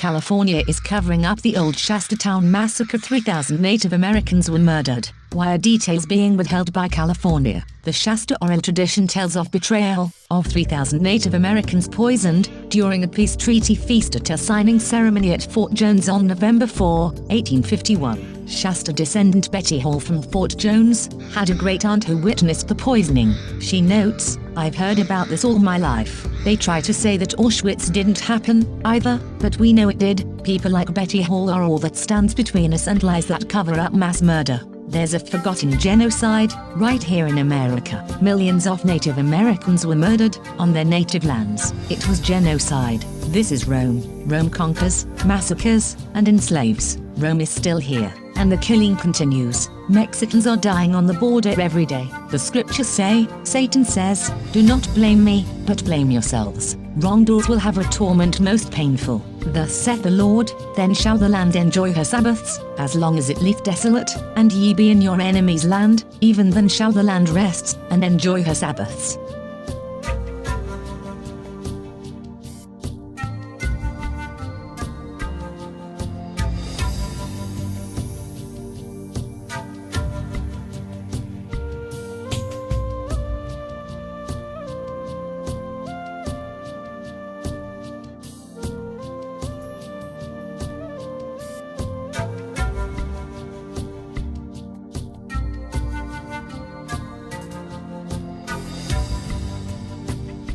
California is covering up the old Shasta town massacre. 3,000 Native Americans were murdered. Why are details being withheld by California? The Shasta oral tradition tells of betrayal of 3,000 Native Americans poisoned during a peace treaty feast at a signing ceremony at Fort Jones on November 4, 1851. Shasta descendant Betty Hall from Fort Jones had a great-aunt who witnessed the poisoning. She notes, "I've heard about this all my life. They try to say that Auschwitz didn't happen, either, but we know it did. People like Betty Hall are all that stands between us and lies that cover up mass murder. There's a forgotten genocide, right here in America. Millions of Native Americans were murdered on their native lands. It was genocide. This is Rome. Rome conquers, massacres, and enslaves. Rome is still here, and the killing continues. Mexicans are dying on the border every day. The scriptures say, Satan says, do not blame me, but blame yourselves. Wrongdoers will have a torment most painful. Thus saith the Lord, then shall the land enjoy her Sabbaths, as long as it lieth desolate, and ye be in your enemy's land, even then shall the land rest, and enjoy her Sabbaths."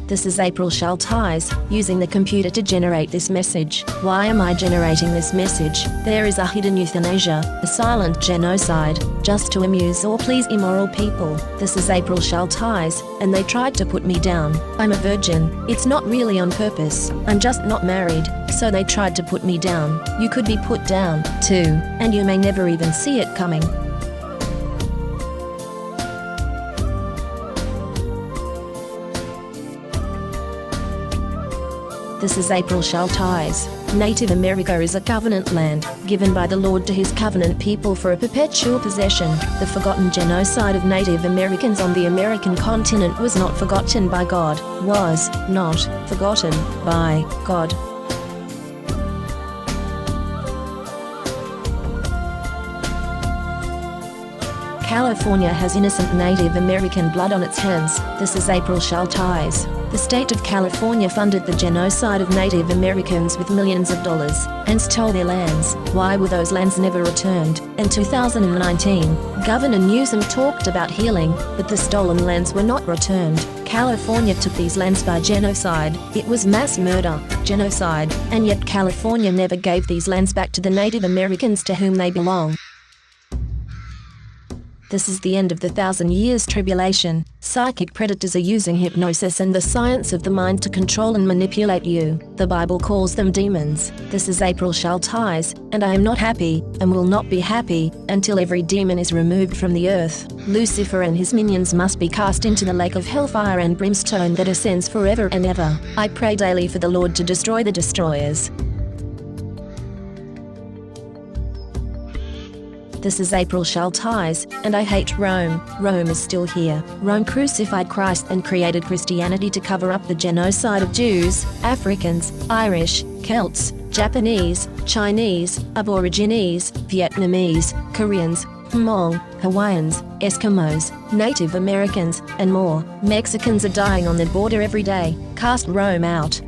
This is April Schulthies, using the computer to generate this message. Why am I generating this message? There is a hidden euthanasia, a silent genocide, just to amuse or please immoral people. This is April Schulthies, and they tried to put me down. I'm a virgin. It's not really on purpose. I'm just not married, so they tried to put me down. You could be put down, too, and you may never even see it coming. This is April Schulthies. Native America is a covenant land, given by the Lord to his covenant people for a perpetual possession. The forgotten genocide of Native Americans on the American continent was not forgotten by God, was not forgotten by God. California has innocent Native American blood on its hands. This is April Schulthies. The state of California funded the genocide of Native Americans with millions of dollars and stole their lands. Why were those lands never returned? In 2019, Governor Newsom talked about healing, but the stolen lands were not returned. California took these lands by genocide. It was mass murder, genocide, and yet California never gave these lands back to the Native Americans to whom they belong. This is the end of the 1,000 years tribulation. Psychic predators are using hypnosis and the science of the mind to control and manipulate you. The Bible calls them demons. This is April Schulthies, and I am not happy, and will not be happy, until every demon is removed from the earth. Lucifer and his minions must be cast into the lake of hellfire and brimstone that ascends forever and ever. I pray daily for the Lord to destroy the destroyers. This is April Schulthies, and I hate Rome. Rome is still here. Rome crucified Christ and created Christianity to cover up the genocide of Jews, Africans, Irish, Celts, Japanese, Chinese, Aborigines, Vietnamese, Koreans, Hmong, Hawaiians, Eskimos, Native Americans, and more. Mexicans are dying on the border every day. Cast Rome out.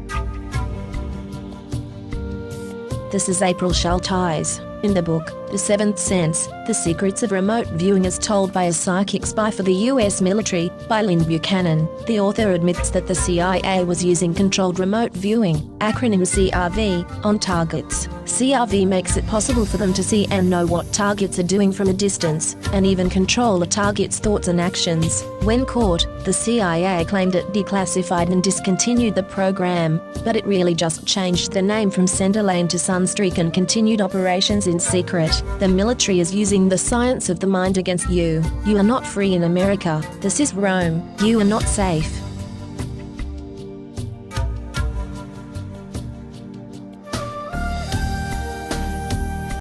This is April Schulthies. In the book, The Seventh Sense, The Secrets of Remote Viewing as Told by a Psychic Spy for the U.S. Military, by Lynn Buchanan, the author admits that the CIA was using controlled remote viewing, acronym CRV, on targets. CRV makes it possible for them to see and know what targets are doing from a distance, and even control a target's thoughts and actions. When caught, the CIA claimed it declassified and discontinued the program, but it really just changed the name from Centerlane to Sunstreak and continued operations in secret. The military is using the science of the mind against you. You are not free in America. This is Rome. You are not safe.